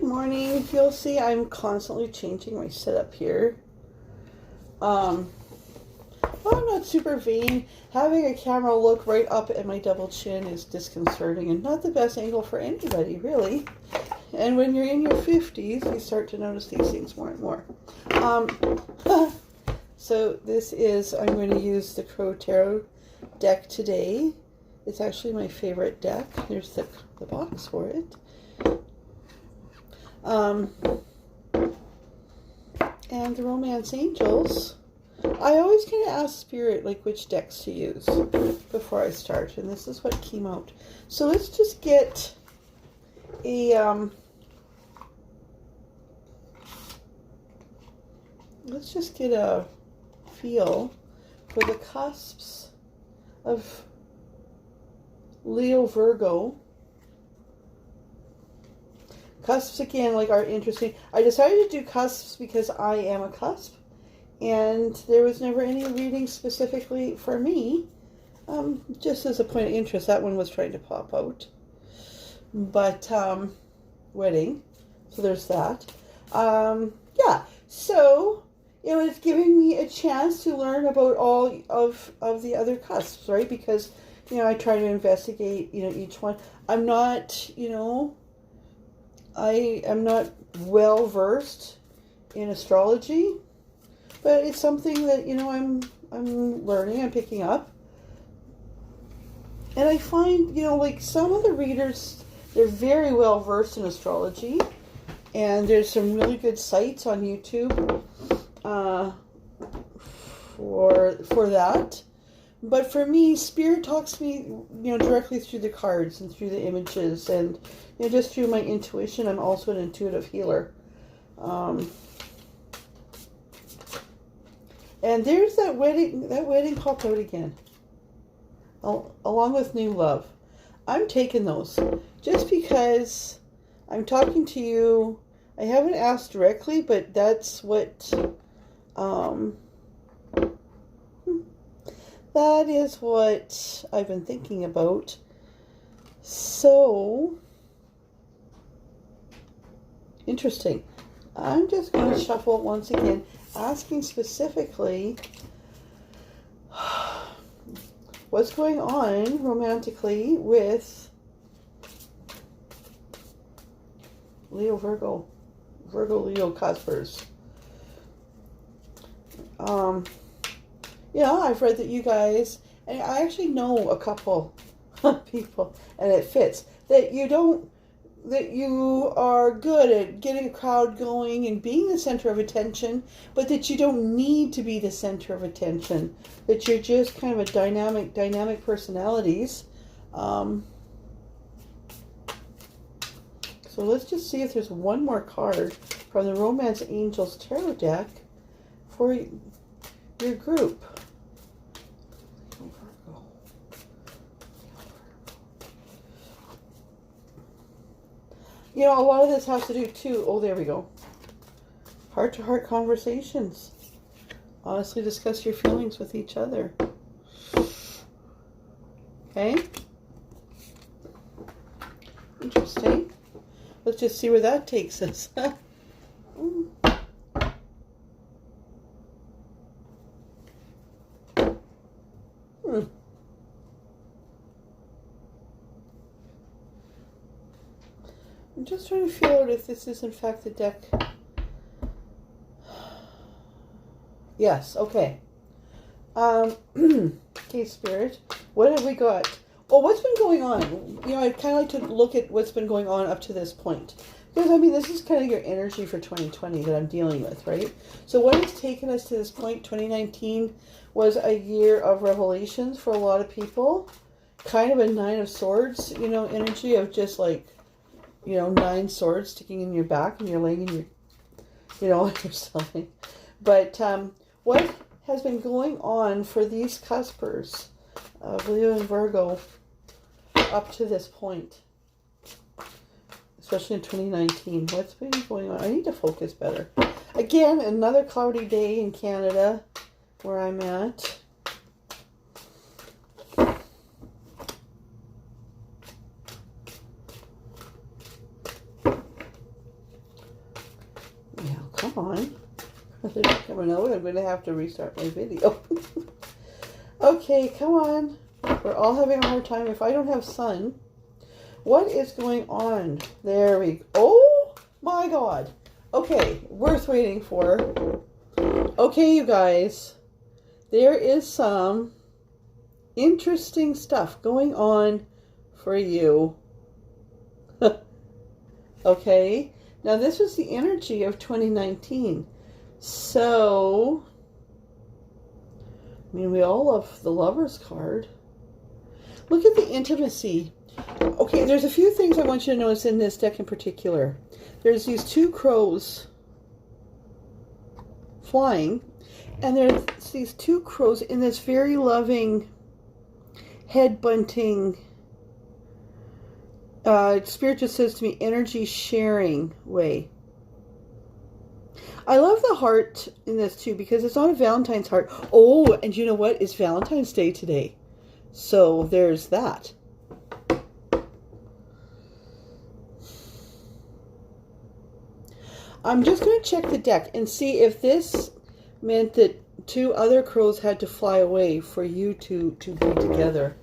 morning. You'll see I'm constantly changing my setup here. Well, I'm not super vain. Having a camera look right up at my double chin is disconcerting and not the best angle for anybody, really. And when you're in your 50s, you start to notice these things more and more. So this is, I'm going to use the Crow Tarot deck today. It's actually my favorite deck. Here's the box for it. And the Romance Angels. I always kind of ask Spirit like which decks to use before I start, and this is what came out. So let's just get a feel for the cusps of Leo Virgo. Cusps again, like, are interesting. I decided to do cusps because I am a cusp, and there was never any reading specifically for me. Just as a point of interest, that one was trying to pop out. But wedding, so there's that. Yeah, so it was giving me a chance to learn about all of the other cusps, right? Because I try to investigate each one. I'm not I am not well versed in astrology, but it's something that I'm learning, I'm picking up. And I find like some of the readers, they're very well versed in astrology, and there's some really good sites on YouTube for that. But for me, Spirit talks to me, directly through the cards and through the images, and just through my intuition. I'm also an intuitive healer. And there's that wedding. That wedding popped out again, along with new love. I'm taking those just because I'm talking to you. I haven't asked directly, but that's what. That is what I've been thinking about. So, interesting. I'm just going to shuffle once again, asking specifically what's going on romantically with Leo Virgo Leo Cuspers. I've read that you guys, and I actually know a couple of people, and it fits, that you are good at getting a crowd going and being the center of attention, but that you don't need to be the center of attention, that you're just kind of a dynamic personalities. So let's just see if there's one more card from the Romance Angels Tarot deck for your group. A lot of this has to do too. Oh, there we go. Heart-to-heart conversations. Honestly discuss your feelings with each other. Okay. Interesting. Let's just see where that takes us. I'm just trying to figure out if this is in fact the deck. Yes, okay. Okay, Spirit. What have we got? Well, what's been going on? I'd kind of like to look at what's been going on up to this point. Because, this is kind of your energy for 2020 that I'm dealing with, right? So what has taken us to this point? 2019 was a year of revelations for a lot of people. Kind of a Nine of Swords, energy of just like, 9 swords sticking in your back and you're laying in your, on your stomach. But what has been going on for these cuspers of Leo and Virgo up to this point, especially in 2019? What's been going on? I need to focus better. Again, another cloudy day in Canada where I'm at. come on. They're not coming out. I'm going to have to restart my video. Okay, come on. We're all having a hard time. If I don't have sun, what is going on? There we go. Oh my God. Okay, worth waiting for. Okay, you guys. There is some interesting stuff going on for you. Okay. Now, this was the energy of 2019. So, I mean, we all love the Lover's card. Look at the intimacy. Okay, there's a few things I want you to notice in this deck in particular. There's these two crows flying, and there's these two crows in this very loving, head-bunting, Spirit just says to me, energy sharing way. I love the heart in this too, because it's not a Valentine's heart. Oh, and you know what? It's Valentine's Day today. So there's that. I'm just going to check the deck and see if this meant that two other crows had to fly away for you to be together.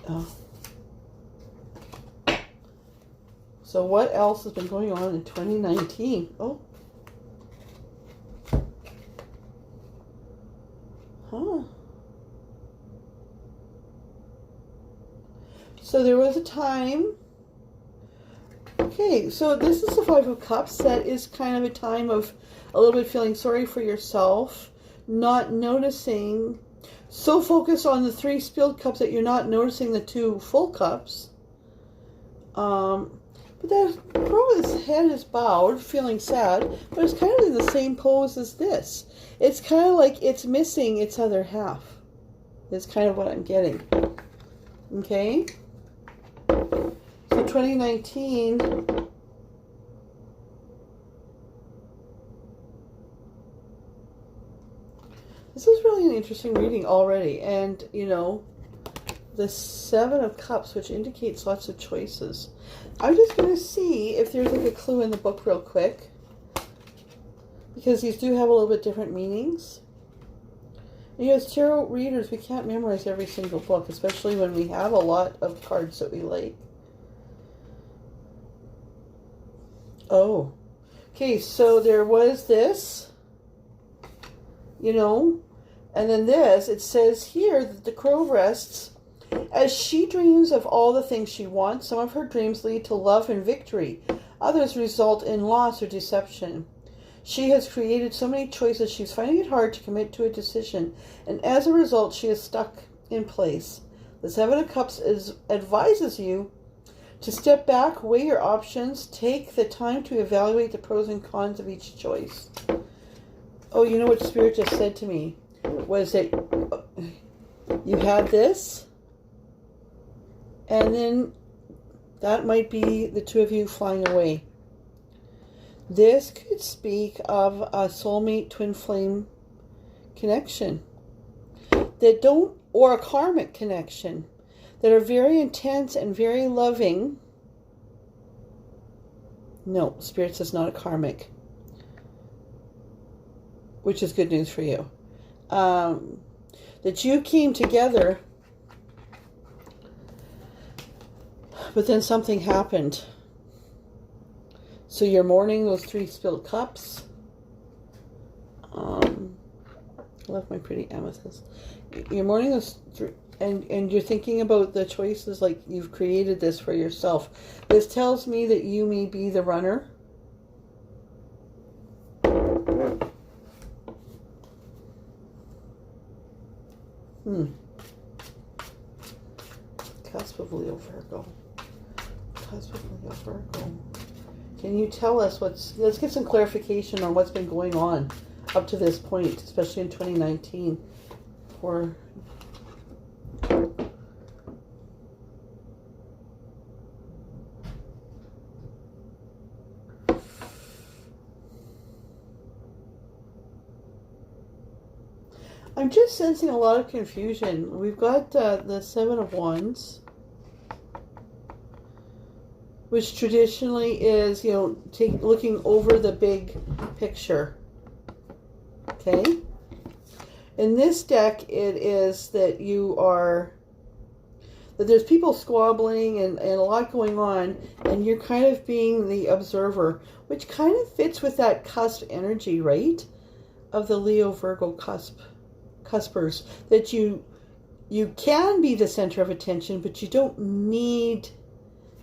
Oh. So what else has been going on in 2019? Oh. Huh. So there was a time. Okay, so this is the Five of Cups. That is kind of a time of a little bit feeling sorry for yourself, not noticing, so focused on the three spilled cups that you're not noticing the two full cups. But that crow's head is bowed, feeling sad, but it's kind of in the same pose as this. It's kind of like it's missing its other half. Is kind of what I'm getting. Okay? So 2019... This is really an interesting reading already. And, you know, the Seven of Cups, which indicates lots of choices. I'm just going to see if there's like a clue in the book real quick, because these do have a little bit different meanings. And, you know, as tarot readers, we can't memorize every single book, especially when we have a lot of cards that we like. Oh, okay, so there was this, you know, and then this, it says here that the crow rests. As she dreams of all the things she wants, some of her dreams lead to love and victory. Others result in loss or deception. She has created so many choices, she's finding it hard to commit to a decision. And as a result, she is stuck in place. The Seven of Cups advises you to step back, weigh your options, take the time to evaluate the pros and cons of each choice. Oh, you know what Spirit just said to me? Was that you had this, and then that might be the two of you flying away. This could speak of a soulmate twin flame connection that don't, or a karmic connection, that are very intense and very loving. No, Spirit says not a karmic, which is good news for you. That you came together, but then something happened. So you're mourning those three spilled cups. I love my pretty amethyst. You're mourning those three, and you're thinking about the choices, like you've created this for yourself. This tells me that you may be the runner. Cusp of Leo Virgo. Cusp of Leo Virgo. Can you tell us let's get some clarification on what's been going on up to this point, especially in 2019 for I'm just sensing a lot of confusion. We've got the Seven of Wands. which traditionally is, you know, looking over the big picture. Okay? In this deck, it is that that there's people squabbling and a lot going on, and you're kind of being the observer, which kind of fits with that cusp energy, right? Of the Leo Virgo cuspers. That you can be the center of attention, but you don't need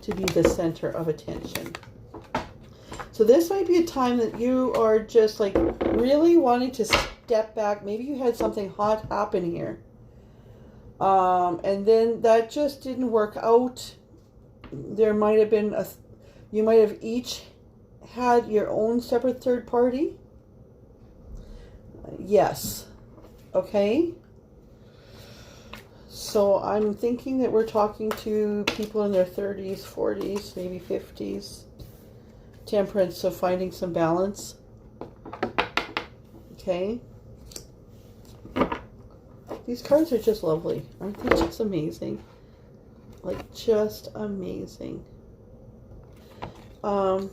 to be the center of attention. So this might be a time that you are just like really wanting to step back. Maybe you had something hot happen here. And then that just didn't work out. There might have been you might have each had your own separate third party. Yes. Okay. So I'm thinking that we're talking to people in their 30s, 40s, maybe 50s. Temperance, so finding some balance. Okay. These cards are just lovely. Aren't they just amazing? Like, just amazing. Oh.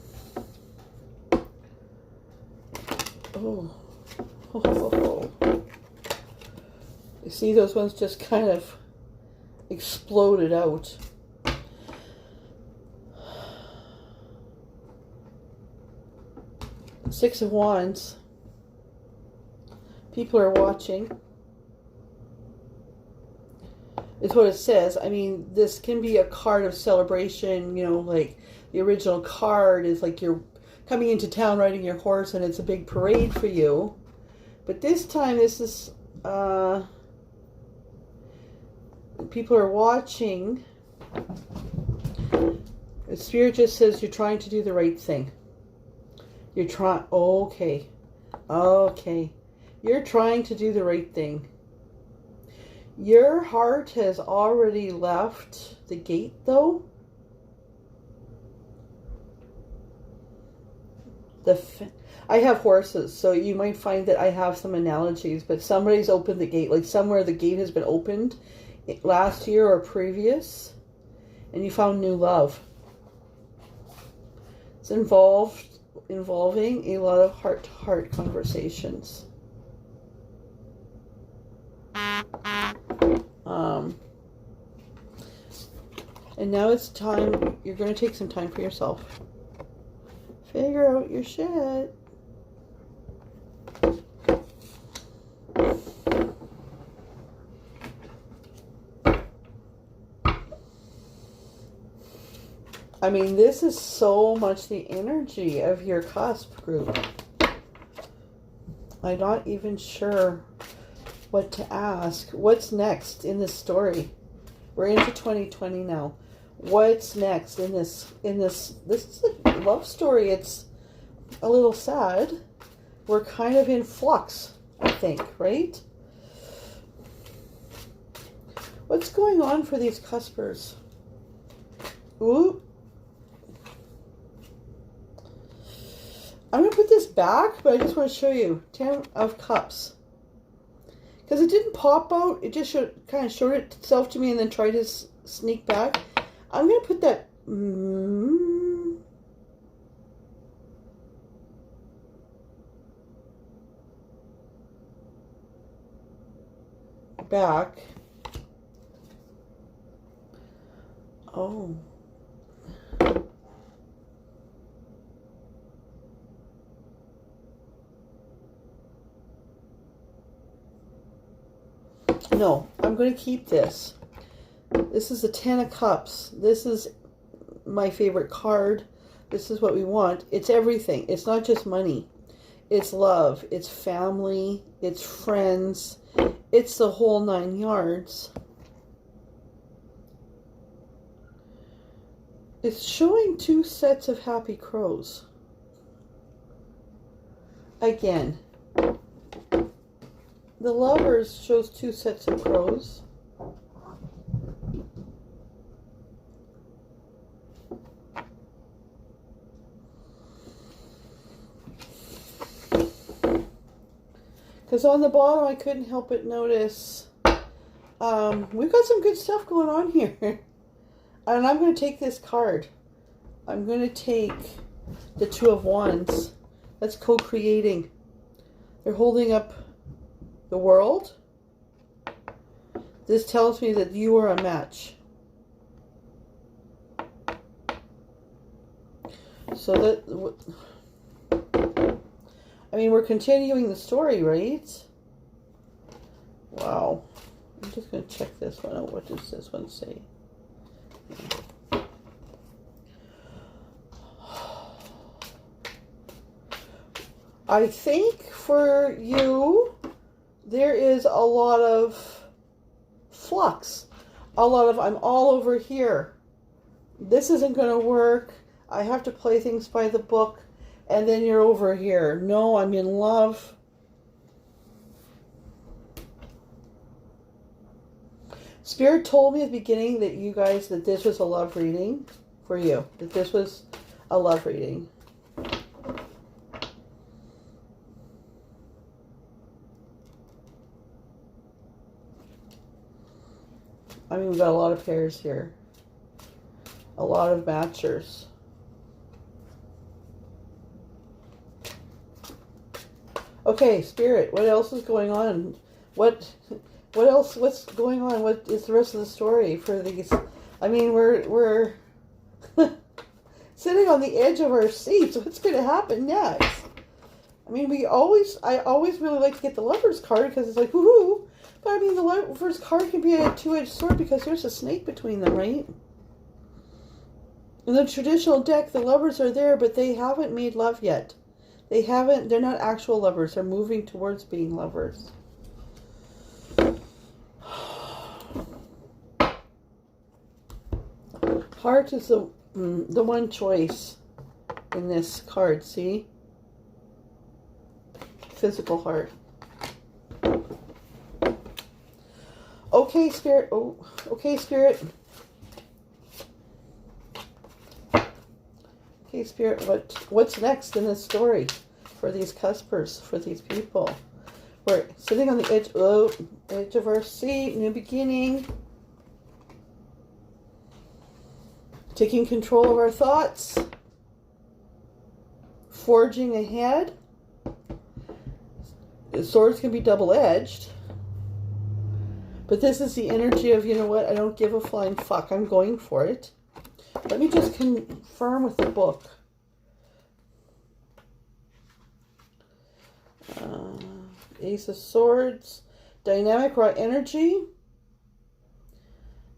You see those ones just kind of exploded out. Six of Wands. People are watching. It's what it says. I mean, this can be a card of celebration, you know, like the original card is like you're coming into town riding your horse and it's a big parade for you. But this time, this is, people are watching. The Spirit just says you're trying to do the right thing. You're trying, okay. You're trying to do the right thing. Your heart has already left the gate, though. I have horses, so you might find that I have some analogies, but somebody's opened the gate, like somewhere the gate has been opened last year or previous, and you found new love. It's involving a lot of heart-to-heart conversations. And now it's time, you're going to take some time for yourself. Figure out your shit. I mean, this is so much the energy of your cusp group. I'm not even sure what to ask. What's next in this story? We're into 2020 now. What's next in this this is a love story. It's a little sad. We're kind of in flux, I think, right? What's going on for these cuspers? Ooh. I'm going to put this back, but I just want to show you. 10 of Cups. Because it didn't pop out. It just kind of showed itself to me and then tried to sneak back. I'm going to put that back. Oh. No, I'm going to keep this. This is the 10 of Cups. This is my favorite card. This is what we want. It's everything. It's not just money. It's love. It's family. It's friends. It's the whole 9 yards. It's showing 2 sets of happy crows. Again. The Lovers shows 2 sets of crows. Because on the bottom I couldn't help but notice we've got some good stuff going on here. And I'm going to take this card. I'm going to take the Two of Wands. That's co-creating. They're holding up the world. This tells me that you are a match. So that, I mean, we're continuing the story, right? Wow. I'm just going to check this one out. What does this one say? I think for you, there is a lot of flux. A lot of, I'm all over here. This isn't going to work. I have to play things by the book. And then you're over here. No, I'm in love. Spirit told me at the beginning that you guys, that this was a love reading for you. That this was a love reading. I mean, we've got a lot of pairs here. A lot of matchers. Okay, Spirit, what else is going on? What else, what's going on? What is the rest of the story for these? I mean, we're sitting on the edge of our seats. What's going to happen next? I mean, I always really like to get the Lover's card because it's like, woohoo. But I mean, the Lover's card can be a two-edged sword because there's a snake between them, right? In the traditional deck, the lovers are there, but they haven't made love yet. They're not actual lovers. They're moving towards being lovers. Heart is the one choice in this card, see? Physical heart. Okay, Spirit. Oh, okay, Spirit. Okay, Spirit, what's next in this story for these cuspers, for these people? We're sitting on the edge of our seat, new beginning. Taking control of our thoughts. Forging ahead. The swords can be double-edged. But this is the energy of, you know what, I don't give a flying fuck. I'm going for it. Let me just confirm with the book. Ace of Swords. Dynamic raw energy.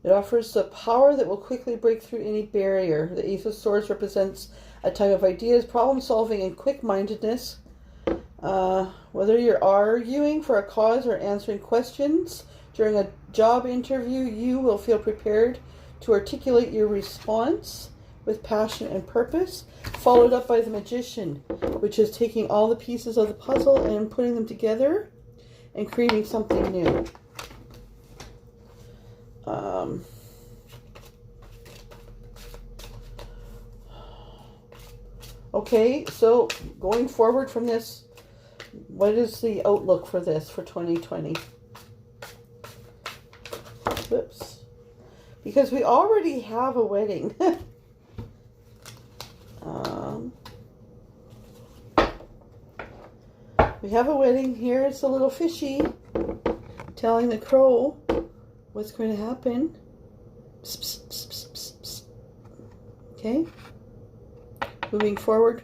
It offers the power that will quickly break through any barrier. The Ace of Swords represents a time of ideas, problem solving, and quick-mindedness. Whether you're arguing for a cause or answering questions during a job interview, you will feel prepared to articulate your response with passion and purpose, followed up by the Magician, which is taking all the pieces of the puzzle and putting them together and creating something new. Okay, so going forward from this, what is the outlook for this for 2020? Whoops. Because we already have a wedding. We have a wedding here. It's a little fishy telling the crow what's going to happen. Psst, psst, psst, psst, psst, psst. Okay. Moving forward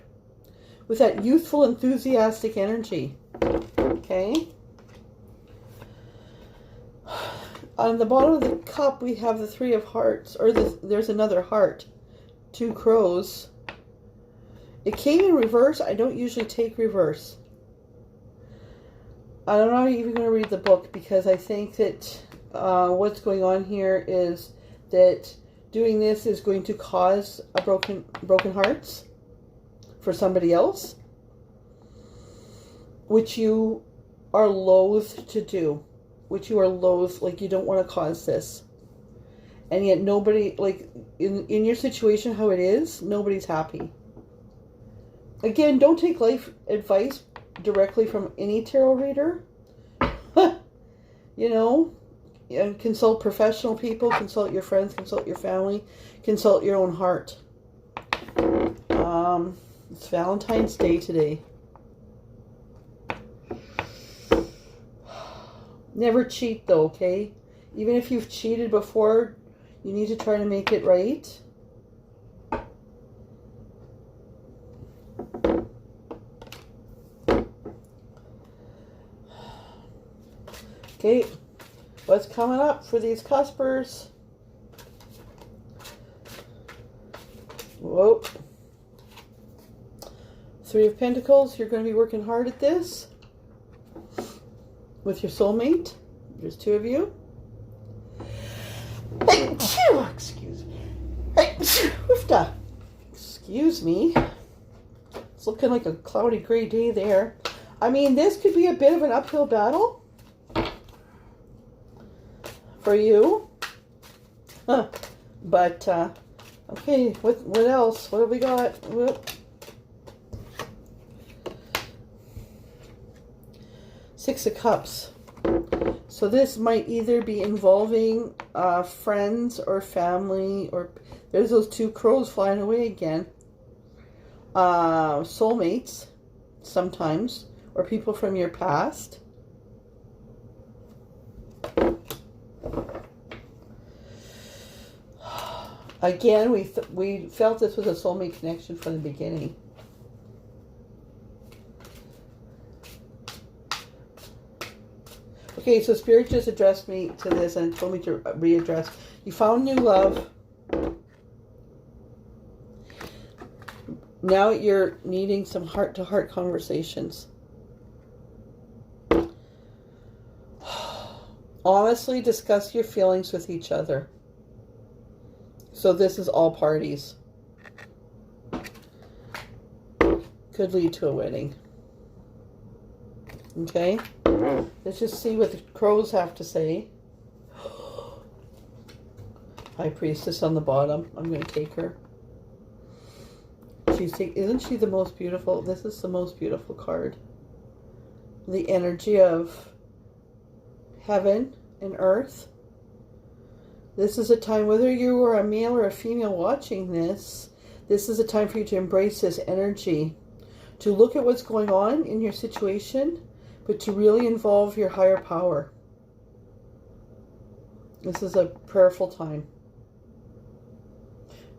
with that youthful, enthusiastic energy. Okay. On the bottom of the cup, we have the Three of Hearts, or there's another heart. Two crows. It came in reverse. I don't usually take reverse. I'm not even going to read the book because I think that what's going on here is that doing this is going to cause a broken hearts for somebody else, which you are loath to do. Which you are loath, like you don't want to cause this. And yet nobody, like in your situation how it is, nobody's happy. Again, don't take life advice directly from any tarot reader. You know, and consult professional people, consult your friends, consult your family, consult your own heart. It's Valentine's Day today. Never cheat though, okay? Even if you've cheated before, you need to try to make it right. Okay, what's coming up for these cuspers? Whoa. Three of Pentacles, you're going to be working hard at this with your soulmate. There's two of you. Excuse me. Excuse me. It's looking like a cloudy gray day there. I mean, this could be a bit of an uphill battle for you. But, okay, what else? What have we got? Whoop. Six of Cups. So this might either be involving friends or family, or there's those two crows flying away again. Soulmates, sometimes, or people from your past. Again, we felt this was a soulmate connection from the beginning. Okay, so Spirit just addressed me to this and told me to readdress. You found new love. Now you're needing some heart-to-heart conversations. Honestly, discuss your feelings with each other. So this is all parties. Could lead to a wedding. Okay? Let's just see what the crows have to say. High Priestess on the bottom. I'm going to take her. Isn't she the most beautiful? This is the most beautiful card. The energy of heaven and earth. This is a time, whether you are a male or a female watching this, this is a time for you to embrace this energy. To look at what's going on in your situation, but to really involve your higher power. This is a prayerful time.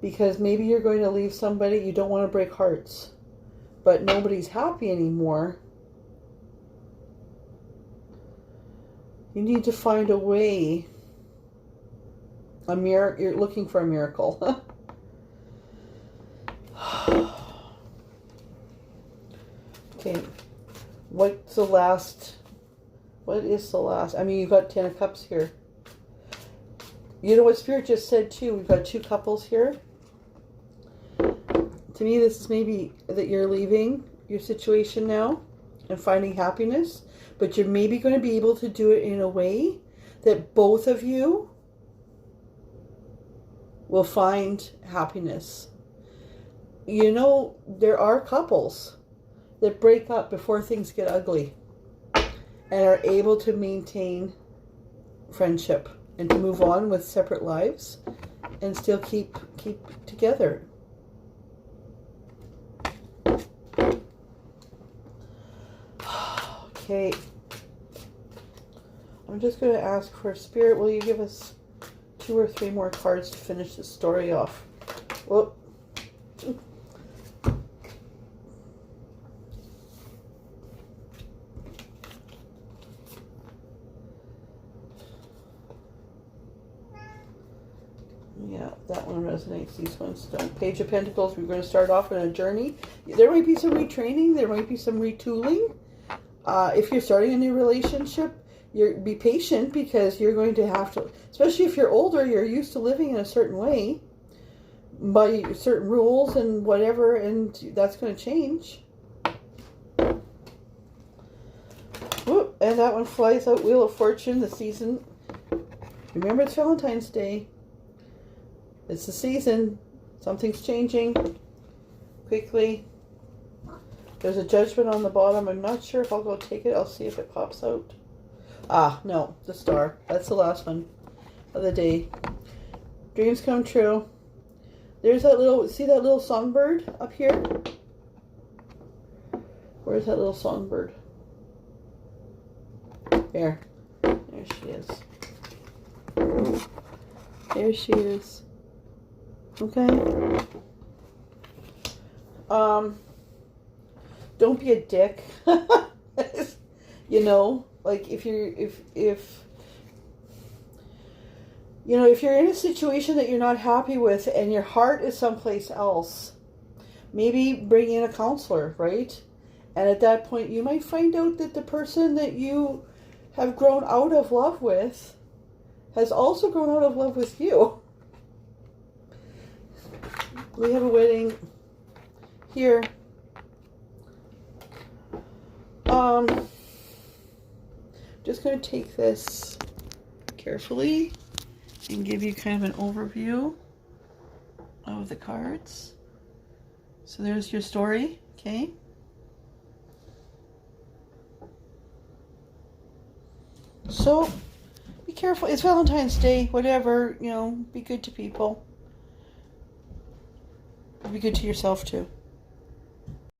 Because maybe you're going to leave somebody, you don't want to break hearts, but nobody's happy anymore. You need to find a way. You're looking for a miracle. Okay. What is the last? I mean, you've got 10 of Cups here. You know what Spirit just said too? We've got two couples here. To me, this is maybe that you're leaving your situation now and finding happiness, but you're maybe going to be able to do it in a way that both of you will find happiness. You know, there are couples that break up before things get ugly and are able to maintain friendship and to move on with separate lives and still keep together. Okay. I'm just going to ask for Spirit, will you give us 2 or 3 more cards to finish this story off? Whoop. Yeah, that one resonates. These ones don't. Page of Pentacles, we're going to start off on a journey. There might be some retraining. There might be some retooling. If you're starting a new relationship, be patient because you're going to have to, especially if you're older, you're used to living in a certain way by certain rules and whatever, and that's going to change. Whoop, and that one flies out. Wheel of Fortune, the season. Remember, it's Valentine's Day. It's the season. Something's changing quickly. There's a Judgment on the bottom. I'm not sure if I'll go take it. I'll see if it pops out. Ah, no, the Star. That's the last one of the day. Dreams come true. There's that little, see that little songbird up here? Where's that little songbird? There. There she is. There she is. Okay. Don't be a dick. You know, like if you're in a situation that you're not happy with and your heart is someplace else, maybe bring in a counselor, right? And at that point, you might find out that the person that you have grown out of love with has also grown out of love with you. We have a wedding here. Just going to take this carefully and give you kind of an overview of the cards. So there's your story, okay? So be careful. It's Valentine's Day, whatever, you know, be good to people. Be good to yourself too.